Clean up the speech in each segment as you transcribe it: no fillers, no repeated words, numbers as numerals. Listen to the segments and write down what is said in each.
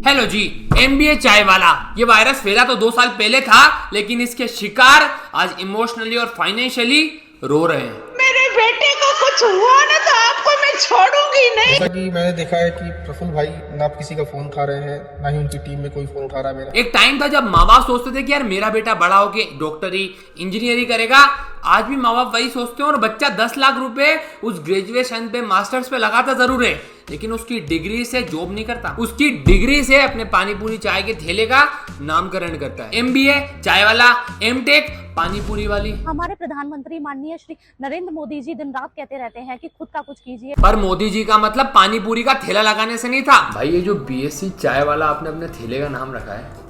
Hello जी, MBA चाय वाला। ये वायरस फैला तो 2 साल पहले था, लेकिन इसके शिकार आज इमोशनली और फाइनेंशियली रो रहे हैं। मेरे बेटे को कुछ हुआ ना तो आपको मैं छोड़ूंगी नहीं। जैसा कि मैंने देखा है कि प्रफुल्ल भाई ना किसी का फोन उठा रहे हैं, ना ही उनकी टीम में कोई फोन उठा रहा है मेरा। एक टाइम था जब माँ बाप सोचते थे कि यार मेरा बेटा बड़ा होके डॉक्टरी इंजीनियरिंग करेगा। आज भी माँ बाप वही सोचते हैं और बच्चा 10 लाख रुपए उस ग्रेजुएशन पे मास्टर्स पे लगाता जरूर है, लेकिन उसकी डिग्री से जॉब नहीं करता। उसकी डिग्री से अपने पानी पूरी चाय के ठेले का नामकरण करता है। एमबीए चाय वाला, एमटेक पानी पूरी वाली। हमारे प्रधानमंत्री माननीय श्री नरेंद्र मोदी जी दिन रात कहते रहते हैं कि खुद का कुछ कीजिए, पर मोदी जी का मतलब पानी पूरी का ठेला लगाने से नहीं था। भाई ये जो बीएससी चाय वाला आपने अपने ठेले का नाम रखा है,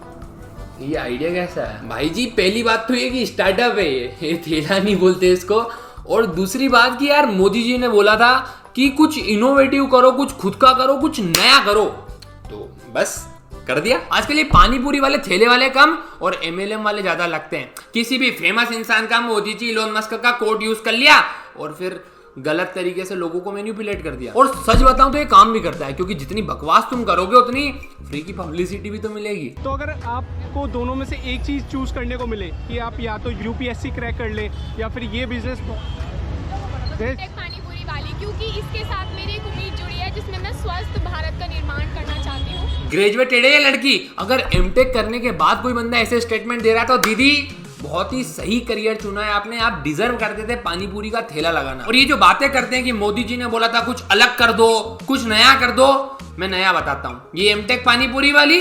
ये आइडिया कैसा है? भाई जी पहली बात तो ये कि स्टार्टअप है, ये ठेला नहीं बोलते इसको। और दूसरी बात कि यार मोदी जी ने बोला था कि कुछ इनोवेटिव करो, कुछ खुद का करो, कुछ नया करो, तो बस कर दिया। आजकल ये पानी पूरी वाले ठेले वाले कम और एमएलएम वाले ज्यादा लगते हैं। किसी भी फेमस इंसान का मोदी जी इलोन मस्क का कोट यूज कर लिया और फिर गलत तरीके से लोगों को मैनिपुलेट कर दिया। और सच बताऊं तो ये काम भी करता है, क्योंकि जितनी बकवास तुम करोगे उतनी फ्री की पब्लिसिटी भी तो मिलेगी। तो अगर आपको दोनों में से एक चीज चूज करने को मिले कि आप या तो यूपीएससी क्रैक कर ले या फिर ये बिजनेस पानी पूरी वाली, क्योंकि इसके साथ मेरी एक उम्मीद जुड़ी है जिसमें मैं स्वस्थ भारत का निर्माण करना चाहती हूँ। ग्रेजुएटेड है ये लड़की। अगर एमटेक करने के बाद कोई बंदा ऐसे स्टेटमेंट दे रहा है तो दीदी बहुत ही सही करियर चुना है आपने। आप डिजर्व करते थे पानी पूरी का ठेला लगाना। और ये जो बातें करते हैं कि मोदी जी ने बोला था कुछ अलग कर दो, कुछ नया कर दो, मैं नया बताता हूँ। ये एमटेक पानी पूरी वाली,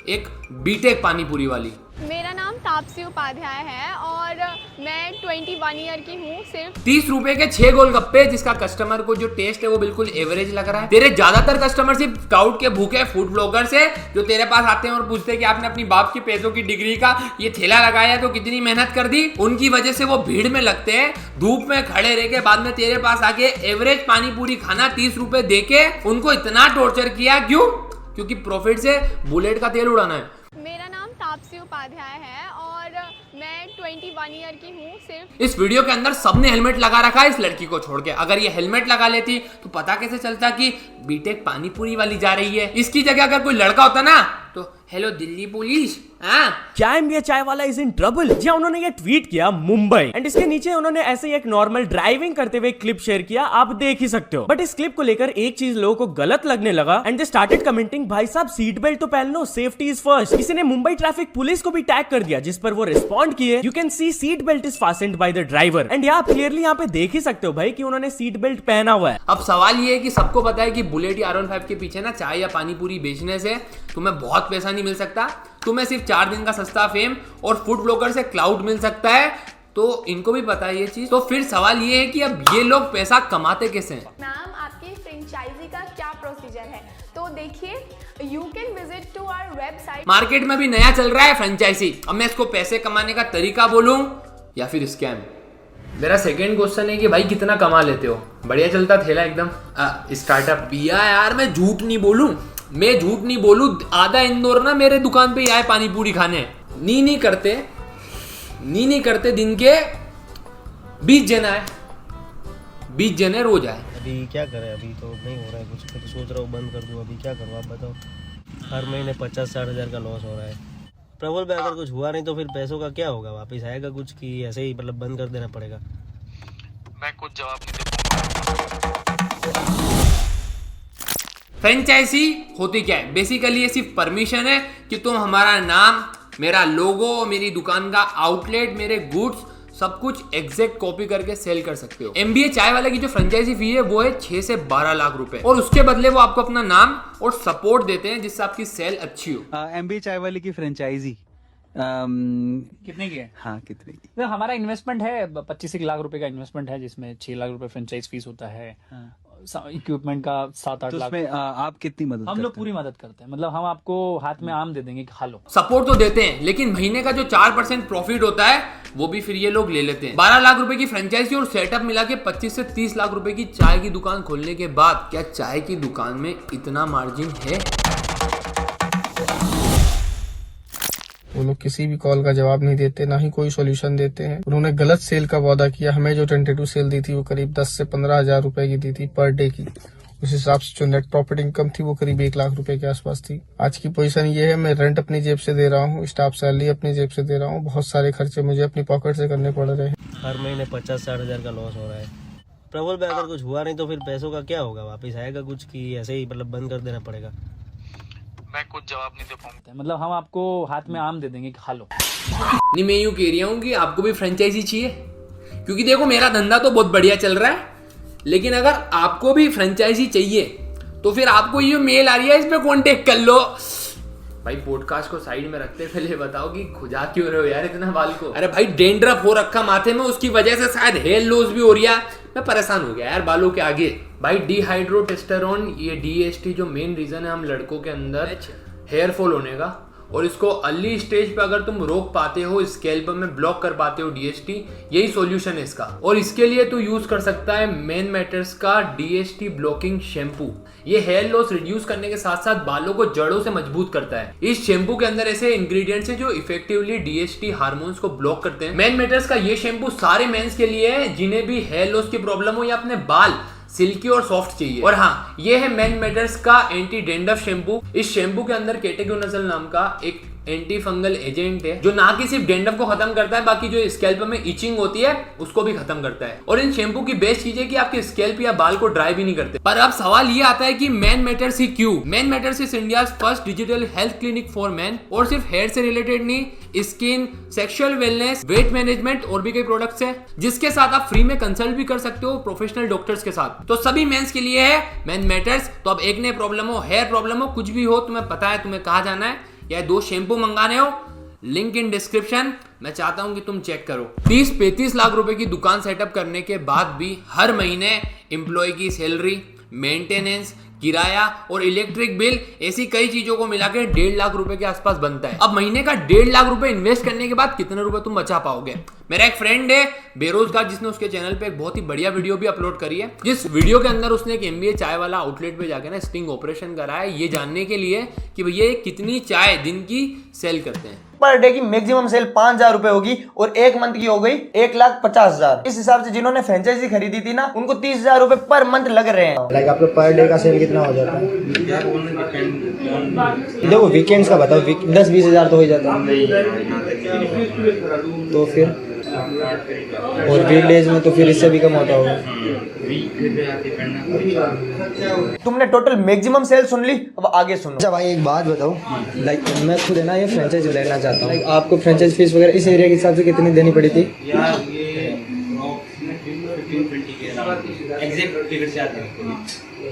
एक बीटेक पानी पूरी वाली। मेरा नाम तापसी उपाध्याय है और मैं 21 ईयर की हूँ। सिर्फ 30 रुपए के 6 गोलगप्पे, जिसका कस्टमर को जो टेस्ट है वो बिल्कुल एवरेज लग रहा है। तेरे ज्यादातर कस्टमर सिर्फ स्काउट के भूखे फूड ब्लॉगर्स है, जो तेरे पास आते हैं और पूछते हैं कि आपने अपनी बाप के पैसों की डिग्री का ये ठेला लगाया तो कितनी मेहनत कर दी। उनकी वजह से वो भीड़ में लगते हैं, धूप में खड़े रह के बाद में तेरे पास आके एवरेज पानी पूरी खाना 30 रुपए दे के उनको इतना टॉर्चर किया। क्यों? क्योंकि प्रॉफिट से बुलेट का तेल उड़ाना है। मेरा नाम तापसी उपाध्याय है और मैं 21 ईयर की हूँ। सिर्फ इस वीडियो के अंदर सबने हेलमेट लगा रखा है इस लड़की को छोड़ के। अगर ये हेलमेट लगा लेती तो पता कैसे चलता कि बीटेक पानी पूरी वाली जा रही है। इसकी जगह अगर कोई लड़का होता ना तो हेलो दिल्ली पुलिस, क्या एमबीए चाय वाला इज इन ट्रबल? जी उन्होंने ये ट्वीट किया मुंबई, एंड इसके नीचे उन्होंने ऐसे ही एक नॉर्मल ड्राइविंग करते हुए क्लिप शेयर किया, आप देख ही सकते हो। बट इस क्लिप को लेकर एक चीज लोगों को गलत लगने लगा एंड दे स्टार्टेड कमेंटिंग, भाई साहब सीट बेल्ट तो पहन लो, सेफ्टी इज फर्स्ट। किसी ने मुंबई ट्रैफिक पुलिस को भी टैग कर दिया, जिस पर वो रिस्पॉन्ड किए, you can see seat belt is fastened by the driver. And आप क्लियरली यहाँ पे देख ही सकते हो भाई कि उन्होंने सीट बेल्ट पहना हुआ है। अब सवाल ये है कि सबको पता है कि बुलेट या R15 के पीछे ना चाय या पानी पूरी बेचने से तुम्हें बहुत पैसा नहीं मिल सकता। तुम्हें सिर्फ 4 दिन का सस्ता फेम और फूड ब्लॉगर से क्लाउड मिल सकता है, तो इनको भी पता है ये चीज। तो फिर सवाल ये है कि अब ये लोग पैसा कमाते कैसे हैं? मैम आपकी फ्रेंचाइजी का क्या प्रोसीजर है? तो देखिए, you can visit to our website. Market में भी नया चल रहा है फ्रेंचाइजी। अब मैं इसको पैसे कमाने का तरीका बोलूं या फिर स्कैम? मेरा सेकंड क्वेश्चन है कि भाई कितना कमा लेते हो? बढ़िया चलता ठेला एकदम स्टार्टअप पिया यार। मैं झूठ नहीं बोलूं, आधा इंदौर ना मेरे दुकान पे ही आए पानी पूरी खाने। नहीं करते दिन के 20 जने रोज आए। अभी क्या करें, अभी तो नहीं हो रहा है कुछ, तो सोच रहा हूँ बंद कर दूँ। अभी क्या करूँ आप बताओ? हर महीने 50-60 हज़ार का लॉस हो रहा है। प्रबल भाई अगर कुछ हुआ नहीं तो फिर पैसों का क्या होगा? वापस आएगा कुछ कि ऐसे ही मतलब बंद कर देना पड़ेगा? मैं कुछ जवाब नहीं दे पाऊंगा। फ्रेंचाइजी होती क्या है? बेसिकली ये सिर्फ परमिशन है कि तुम हमारा नाम, मेरा लोगो, मेरी दुकान का आउटलेट, मेरे गुड्स सब कुछ एग्जैक्ट कॉपी करके सेल कर सकते हो। एमबीए चाय वाले की जो फ्रेंचाइजी फी है वो है 6 से 12 लाख रुपए, और उसके बदले वो आपको अपना नाम और सपोर्ट देते हैं जिससे आपकी सेल अच्छी हो। एमबीए चाय वाले की फ्रेंचाइजी कितने की है? हाँ कितने की? तो हमारा इन्वेस्टमेंट है 25 लाख रुपए का इन्वेस्टमेंट है, जिसमें 6 लाख रुपए फ्रेंचाइज फीस होता है। इक्विपमेंट का 7-8 लाख। आप कितनी मदद? हम लोग पूरी मदद करते हैं, मतलब हम आपको हाथ में आम दे देंगे कि खा लो। सपोर्ट तो देते हैं, लेकिन महीने का जो 4% प्रॉफिट होता है वो भी फिर ये लोग ले लेते हैं। 12 लाख रुपए की फ्रेंचाइजी और सेटअप मिला के 25 से 30 लाख रुपए की चाय की दुकान खोलने के बाद क्या चाय की दुकान में इतना मार्जिन है? वो लोग किसी भी कॉल का जवाब नहीं देते, ना ही कोई सॉल्यूशन देते हैं। उन्होंने गलत सेल का वादा किया। हमें जो 22 सेल दी थी वो करीब 10 से 15 हज़ार रुपए की दी थी पर डे की, उस हिसाब से जो नेट प्रॉफिट इनकम थी वो करीब 1 लाख रुपए के आसपास थी। आज की पोजीशन ये है, मैं रेंट अपनी जेब से दे रहा हूँ, स्टाफ सैलरी अपनी जेब से दे रहा हूँ, बहुत सारे खर्चे मुझे अपनी पॉकेट से करने पड़ रहे हैं। हर महीने 50-60 हज़ार का लॉस हो रहा है। प्रबल भाई अगर कुछ हुआ नहीं तो फिर पैसों का क्या होगा, वापस आएगा कुछ कि ऐसे ही मतलब बंद कर देना पड़ेगा? मैं कुछ जवाब नहीं दे पाऊंगा। मतलब हम आपको हाथ में आम दे देंगे कि खा लो। नहीं, मैं यूं कह रहा हूँ कि आपको भी फ्रेंचाइजी चाहिए, क्योंकि देखो मेरा धंधा तो बहुत बढ़िया चल रहा है, लेकिन अगर आपको भी फ्रेंचाइजी चाहिए तो फिर आपको ये मेल आ रही है, इस पे कॉन्टेक्ट कर लो। भाई पॉडकास्ट को साइड में रखते पहले बताओ कि खुजा क्यों रहे हो यार इतना बाल को? अरे भाई डेंड्रफ हो रखा माथे में, उसकी वजह से शायद हेयर लॉस भी हो रहा है। मैं परेशान हो गया यार बालों के आगे। भाई डिहाइड्रोटेस्टेरोन, ये DHT जो मेन रीजन है हम लड़कों के अंदर हेयर फॉल होने का, और इसको अर्ली स्टेज पे अगर तुम रोक पाते हो, स्कैल्प में ब्लॉक कर पाते हो DHT, यही सॉल्यूशन है इसका। और इसके लिए तू यूज कर सकता है मैन मैटर्स का DHT ब्लॉकिंग शैम्पू। ये हेयर लॉस रिड्यूस करने के साथ साथ बालों को जड़ों से मजबूत करता है। इस शैम्पू के अंदर ऐसे इंग्रेडिएंट्स हैं जो इफेक्टिवली DHT हार्मोन्स को ब्लॉक करते हैं। मैन मैटर्स का ये शैम्पू सारे मेंस के लिए है जिन्हें भी हेयर लॉस की प्रॉब्लम हो या अपने बाल सिल्की और सॉफ्ट चाहिए। और हाँ, ये है मैन मैटर्स का एंटी डेंड्रफ शैम्पू। इस शैम्पू के अंदर केटेगोनाजोल नाम का एक एंटी फंगल एजेंट है जो ना कि सिर्फ डेंड्रफ को खत्म करता है, बाकी जो स्कैल्प में इचिंग होती है उसको भी खत्म करता है। और इन शैम्पू की बेस्ट चीज है कि आपके स्कैल्प या बाल को ड्राई भी नहीं करते। पर अब सवाल ये आता है कि मैन मैटर्स ही क्यों? Man matters is India's first digital health clinic for man, और सिर्फ हेयर से रिलेटेड नहीं, skin, sexual wellness, weight management और भी कई प्रोडक्ट्स है जिसके साथ आप फ्री में कंसल्ट भी कर सकते हो प्रोफेशनल डॉक्टर्स के साथ। तो सभी मेंस के लिए है मैन मैटर्स। तो अब एक नए प्रॉब्लम हो, हेयर प्रॉब्लम हो, कुछ भी हो, तुम्हें पता है तुम्हें कहाँ जाना है या 2 शैम्पू मंगाने हो, लिंक इन डिस्क्रिप्शन। मैं चाहता हूं कि तुम चेक करो। 30-35 लाख रुपए की दुकान सेटअप करने के बाद भी हर महीने एम्प्लॉय की सैलरी, मेंटेनेंस, किराया और इलेक्ट्रिक बिल, ऐसी कई चीजों को मिला के 1.5 लाख रुपए के आसपास बनता है। अब महीने का 1.5 लाख रुपए इन्वेस्ट करने के बाद कितने रुपए तुम बचा पाओगे? मेरा एक फ्रेंड है बेरोजगार, जिसने उसके चैनल पे एक बहुत ही बढ़िया वीडियो भी अपलोड करी है, जिस वीडियो के अंदर उसने एक MBA चाय वाला आउटलेट पे जाके ना स्टिंग ऑपरेशन करा है, ये जानने के लिए कि भैया कितनी चाय दिन की सेल करते हैं। पर डे की मैक्सिमम सेल 5,000 रुपए होगी और 1 मंथ की हो गई 1,50,000। इस हिसाब से जिन्होंने फ्रेंचाइजी खरीदी थी ना, उनको 30,000 रुपए पर मंथ लग रहे हैं। लाइक आपका पर डे का सेल कितना हो जाता है? देखो वीकेंड्स का बताओ, 10-20 हज़ार तो हो जाता है, तो फिर और वीकडेज में तो फिर इससे भी कम होता होगा। तुमने टोटल मैक्सिमम सेल सुन ली, अब आगे सुनो। अच्छा भाई एक बात बताओ, लाइक मैं खुद है ना ये फ्रेंचाइज लेना चाहता हूँ, आपको फ्रेंचाइज फीस वगैरह इस एरिया के हिसाब से कितनी देनी पड़ी थी?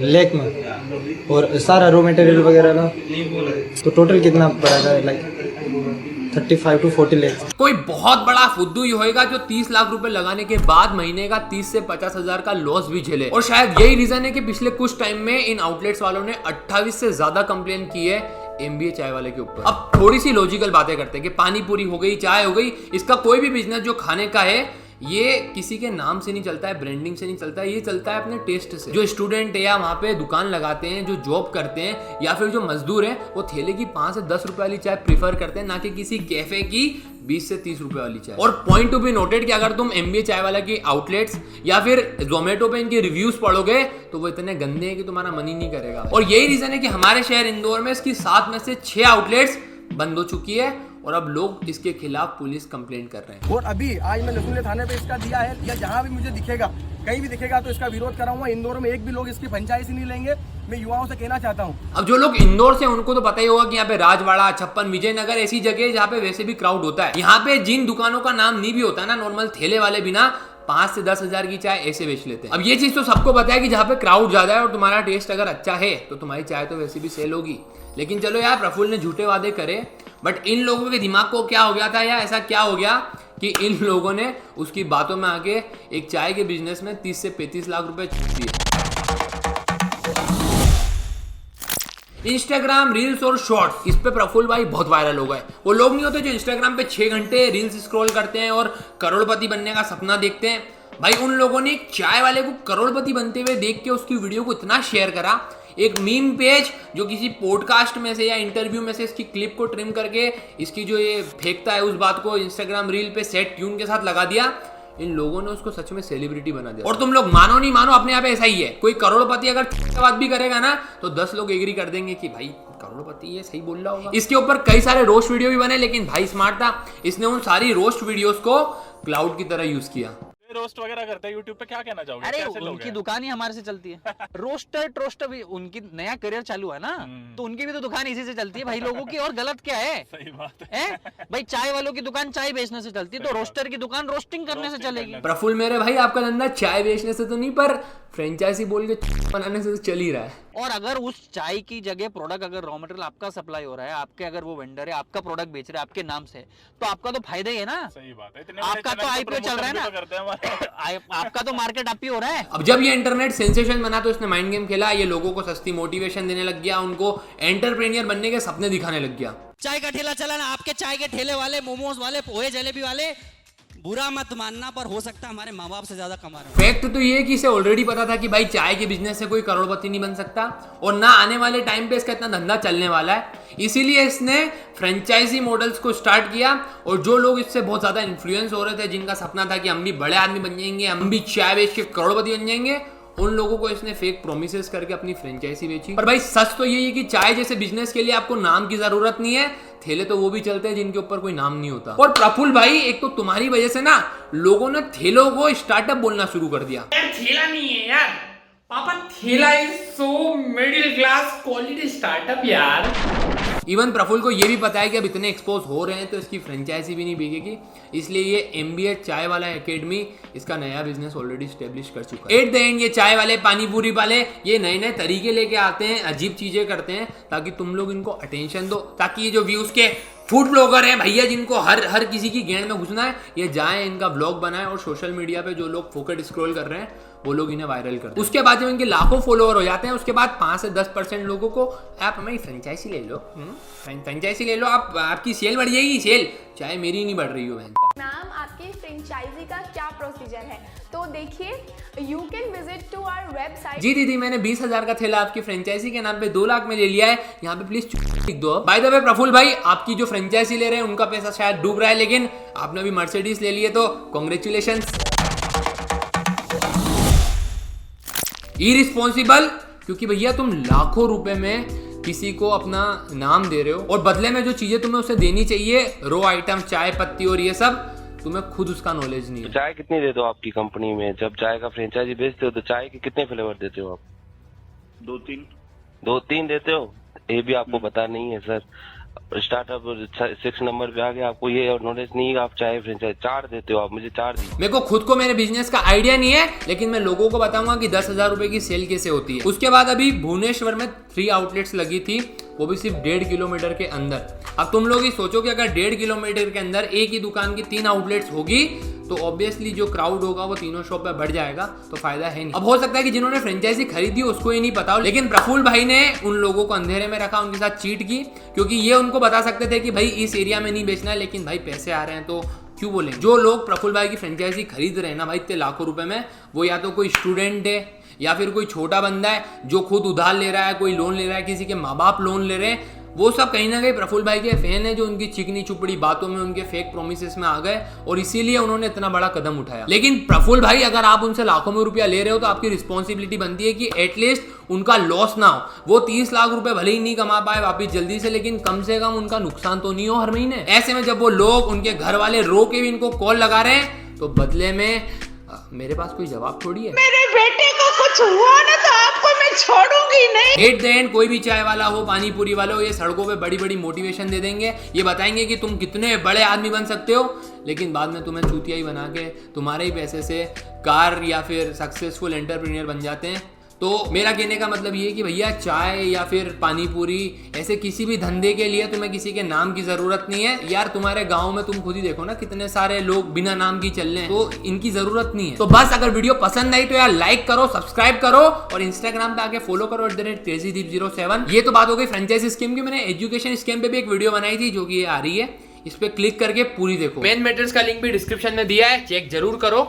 लेक में, और सारा रॉ मटेरियल वगैरह ना, तो टोटल कितना पड़ा था? Like 35 to 40 lakh. कोई बहुत बड़ा फुद्दू ही होएगा जो 30 लाख रुपए लगाने के बाद महीने का 30 से 50 हजार का लॉस भी झेले। और शायद यही रीजन है कि पिछले कुछ टाइम में इन आउटलेट्स वालों ने 28 से ज्यादा कंप्लेन की है MBA चाय वाले के ऊपर। अब थोड़ी सी लॉजिकल बातें करते हैं कि पानी पूरी हो गई, चाय हो गई, इसका कोई भी बिजनेस जो खाने का है ये किसी के नाम से नहीं चलता है, ब्रांडिंग से नहीं चलता है, ये चलता है अपने टेस्ट से। जो स्टूडेंट है या वहाँ पे दुकान लगाते हैं, जो जॉब करते हैं, या फिर जो मजदूर हैं, वो थैले की 5 से 10 रुपए वाली चाय प्रीफर करते हैं, ना कि किसी कैफे की 20 से 30 रुपए वाली चाय। और पॉइंट टू बी नोटेड कि अगर तुम MBA चाय वाला की आउटलेट्स या फिर जोमेटो पे इनके रिव्यूज पढ़ोगे तो वो इतने गंदे हैं कि तुम्हारा मन ही नहीं करेगा। और यही रीजन है कि हमारे शहर इंदौर में इसकी 7 में से 6 आउटलेट्स बंद हो चुकी है और अब लोग इसके खिलाफ पुलिस कंप्लेंट कर रहे हैं। और अभी आज मैं लखनऊ थाने पे इसका दिया है, या जहाँ भी मुझे दिखेगा, कहीं भी दिखेगा तो इसका विरोध कराऊंगा। इंदौर में एक भी लोग इसकी फ्रेंचाइजी नहीं लेंगे, मैं युवाओं से कहना चाहता हूँ। अब जो लोग इंदौर से उनको तो पता ही होगा कि यहाँ पे राजवाड़ा, छप्पन, विजयनगर ऐसी जगह जहाँ पे वैसे भी क्राउड होता है। यहाँ पे जिन दुकानों का नाम नहीं भी होता है ना, नॉर्मल ठेले वाले बिना 5 से 10 हजार की चाय ऐसे बेच लेते हैं। अब ये चीज तो सबको पता है कि जहाँ पे क्राउड ज्यादा है और तुम्हारा टेस्ट अगर अच्छा है तो तुम्हारी चाय तो वैसे भी सेल होगी। लेकिन चलो यार, प्रफुल्ल ने झूठे वादे करे, बट इन लोगों के दिमाग को क्या हो गया था या ऐसा क्या हो गया कि इन लोगों ने उसकी बातों में आके एक चाय के बिजनेस में 30 से 35 लाख रुपए दिए। इंस्टाग्राम रील्स और शॉर्ट्स, इस पे प्रफुल्ल भाई बहुत वायरल हो गए। वो लोग नहीं होते जो इंस्टाग्राम पे 6 घंटे रील्स स्क्रॉल करते हैं और करोड़पति बनने का सपना देखते हैं। भाई उन लोगों ने एक चाय वाले को करोड़पति बनते हुए देख के उसकी वीडियो को इतना शेयर करा, एक मीम पेज जो किसी पॉडकास्ट में से या इंटरव्यू में से इसकी क्लिप को ट्रिम करके इसकी जो ये फेंकता है उस बात को इंस्टाग्राम रील पे सेट ट्यून के साथ लगा दिया। इन लोगों ने उसको सच में सेलिब्रिटी बना दिया। और तुम लोग मानो नहीं मानो, अपने यहाँ पे ऐसा ही है। कोई करोड़पति अगर बात भी करेगा ना तो 10 लोग एग्री कर देंगे कि भाई करोड़पति ये सही बोल रहा होगा। इसके ऊपर कई सारे रोस्ट वीडियो भी बने, लेकिन भाई स्मार्ट था, इसने उन सारी रोस्ट वीडियोस को क्लाउड की तरह यूज किया। रोस्ट वगैरह करते हैं यूट्यूब पे, क्या कहना चाहोगे? अरे उनकी दुकान ही हमारे से चलती है। रोस्टर भी उनकी नया करियर चालू है ना, तो उनकी भी तो दुकान इसी से चलती है भाई लोगों की। और गलत क्या है? सही बात है भाई, चाय वालों की दुकान चाय बेचने से चलती है, तो रोस्टर की दुकान रोस्टिंग करने से चलेगी। प्रफुल्ल मेरे भाई, आपका धंधा चाय बेचने से तो नहीं पर फ्रेंचाइजी बोल के बनाने से तो चल ही रहा है। और अगर उस चाय की जगह प्रोडक्ट, अगर रॉ मटेरियल आपका सप्लाई हो रहा है, आपके अगर वो वेंडर है आपका प्रोडक्ट बेच रहे हैं आपके नाम से, तो आपका तो फायदा ही है ना। सही बात है, आपका तो आईपीओ चल रहा है ना, आपका तो मार्केट अप ही हो रहा है। अब जब ये इंटरनेट सेंसेशन बना तो इसने माइंड गेम खेला, ये लोगों को सस्ती मोटिवेशन देने लग गया, उनको एंटरप्रेन्योर बनने के सपने दिखाने लग गया। चाय का ठेला चला ना, आपके चाय के ठेले वाले, मोमोज वाले, पोहे जलेबी वाले, बुरा मत मानना पर हो सकता है हमारे माँ बाप से ज्यादा कमा रहे हो। फैक्ट तो ये है कि इसे ऑलरेडी पता था कि भाई चाय के बिजनेस से कोई करोड़पति नहीं बन सकता और ना आने वाले टाइम पे इसका इतना धंधा चलने वाला है। इसीलिए इसने फ्रेंचाइजी मॉडल्स को स्टार्ट किया और जो लोग इससे बहुत ज्यादा इन्फ्लुएंस हो रहे थे, जिनका सपना था कि हम भी बड़े आदमी बन जाएंगे, हम भी चाय बेच के करोड़पति बन जाएंगे, उन लोगों को इसने फेक प्रोमिसेस करके अपनी फ्रेंचाइजी बेची। पर भाई सच तो यही है कि चाय जैसे बिजनेस के लिए आपको नाम की जरूरत नहीं है, ठेले तो वो भी चलते हैं जिनके ऊपर कोई नाम नहीं होता। और प्रफुल्ल भाई, एक तो तुम्हारी वजह से ना लोगों ने ठेलों को स्टार्टअप बोलना शुरू कर दिया। यार ठेला नहीं है यार पापा, ठेला is so middle class quality startup यार। इवन प्रफुल्ल को ये भी पता है कि अब इतने एक्सपोज हो रहे हैं तो इसकी फ्रेंचाइजी भी नहीं बिकेगी, इसलिए ये MBA चाय वाला एकेडमी इसका नया बिजनेस ऑलरेडी स्टेब्लिश कर चुका है। एट द एंड ये चाय वाले, पानी पूरी वाले, ये नए नए तरीके लेके आते हैं, अजीब चीजें करते हैं ताकि तुम लोग इनको अटेंशन दो, ताकि ये जो व्यूज के फूड ब्लॉगर हैं भैया, जिनको हर किसी की गेंद में घुसना है, ये जाएं इनका ब्लॉग बनाएं और सोशल मीडिया पे जो लोग फोकट स्क्रॉल कर रहे हैं वो लोग इन्हें वायरल करते हैं। उसके बाद जब इनके लाखों फॉलोअर हो जाते हैं, उसके बाद 5 से 10% लोगों को आप हमारी फ्रेंचाइजी ले लो, फ्रेंचाइजी ले लो, आपकी सेल बढ़ जाएगी, सेल चाहे मेरी नहीं बढ़ रही हो। मैम आपकी फ्रेंचाइजी का क्या प्रोसीजर है? तो देखिए, you can visit to our website. जी दीदी, मैंने 20,000 का ठेला आपकी फ्रेंचाइजी के नाम पे 2 लाख में ले लिया है, यहाँ पे प्लीज लिख दो। बाय द वे प्रफुल्ल भाई, आपकी जो फ्रेंचाइजी ले रहे हैं उनका पैसा शायद डूब रहा है, लेकिन आपने अभी मर्सिडीज ले लिए तो कॉन्ग्रेचुलेशन। इररिस्पॉन्सिबल, क्योंकि भैया तुम लाखों रुपए में किसी को अपना नाम दे रहे हो और बदले में जो चीजें तुम्हें उसे देनी चाहिए, रो आइटम, चाय पत्ती और ये सब, तुम्हें खुद उसका नॉलेज नहीं है। चाय कितनी देते हो आपकी कंपनी में? जब चाय का फ्रेंचाइजी बेचते हो तो चाय के कितने फ्लेवर देते हो आप? 2-3 देते हो? ये भी आपको पता नहीं है सर। स्टार्टअप 6 नंबर पे आ गया, आपको ये और नॉलेज नहीं है। आप चाय फ्रेंचाइजी 4 देते हो, आप मुझे 4 दी। मेरे को खुद को मेरे बिजनेस का आइडिया नहीं है, लेकिन मैं लोगों को बताऊंगा कि 10,000 रुपए की सेल कैसे होती है। उसके बाद अभी भुवनेश्वर में 3 आउटलेट्स लगी थी, वो भी सिर्फ 1.5 किलोमीटर के अंदर। अब तुम लोग ही सोचो कि अगर 1.5 किलोमीटर के अंदर एक ही दुकान की 3 आउटलेट्स होगी तो ऑब्वियसली जो क्राउड होगा वो तीनों शॉप पे बढ़ जाएगा, तो फायदा है नहीं। अब हो सकता है कि जिन्होंने फ्रेंचाइजी खरीदी उसको ही नहीं पता हो, लेकिन प्रफुल्ल भाई ने उन लोगों को अंधेरे में रखा, उनके साथ चीट की, क्योंकि ये उनको बता सकते थे कि भाई इस एरिया में नहीं बेचना है, लेकिन भाई पैसे आ रहे हैं तो क्यों बोले। जो लोग प्रफुल्ल भाई की फ्रेंचाइजी खरीद रहे हैं ना भाई इतने लाखों रुपए में, वो या तो कोई स्टूडेंट है या फिर कोई छोटा बंदा है जो खुद उधार ले रहा है, कोई लोन ले रहा है, किसी के माँ बाप लोन ले रहे हैं, वो सब कहीं ना कहीं प्रफुल्ल भाई के फैन है, जो उनकी चिकनी चुपड़ी बातों में, उनके फेक प्रोमिसेस में आ गए और इसीलिए उन्होंने इतना बड़ा कदम उठाया। लेकिन प्रफुल्ल भाई, अगर आप उनसे लाखों में रुपया ले रहे हो तो आपकी रिस्पॉन्सिबिलिटी बनती है कि एटलीस्ट उनका लॉस ना हो। वो 30 लाख रुपए भले ही नहीं कमा पाए वापिस जल्दी से, लेकिन कम से कम उनका नुकसान तो नहीं हो हर महीने। ऐसे में जब वो लोग, उनके घर वाले रो के भी इनको कॉल लगा रहे हैं, तो बदले में मेरे पास कोई जवाब थोड़ी है। मेरे बेटे को कुछ हुआ ना तो आपको मैं छोड़ूंगी नहीं। एट द एंड कोई भी चाय वाला हो, पानी पूरी वाला हो, ये सड़कों पे बड़ी बड़ी मोटिवेशन दे देंगे, ये बताएंगे कि तुम कितने बड़े आदमी बन सकते हो, लेकिन बाद में तुम्हें चूतिया ही बना के तुम्हारे ही पैसे से कार या फिर सक्सेसफुल एंटरप्रेन्योर बन जाते हैं। तो मेरा कहने का मतलब ये है कि भैया चाय या फिर पानी पूरी, ऐसे किसी भी धंधे के लिए तुम्हें किसी के नाम की जरूरत नहीं है यार। तुम्हारे गांव में तुम खुद ही देखो ना कितने सारे लोग बिना नाम की चल रहे हैं, तो इनकी जरूरत नहीं है। तो बस अगर वीडियो पसंद आई तो यार लाइक करो, सब्सक्राइब करो और इंस्टाग्राम पे आके फॉलो करो @crazydeep07। ये तो बात हो गई फ्रेंचाइजी स्कीम की। मैंने एजुकेशन स्कीम पे भी एक वीडियो बनाई थी जो कि ये आ रही है, इस पे क्लिक करके पूरी देखो। पेन मेटर्स का लिंक भी डिस्क्रिप्शन में दिया है, चेक जरूर करो।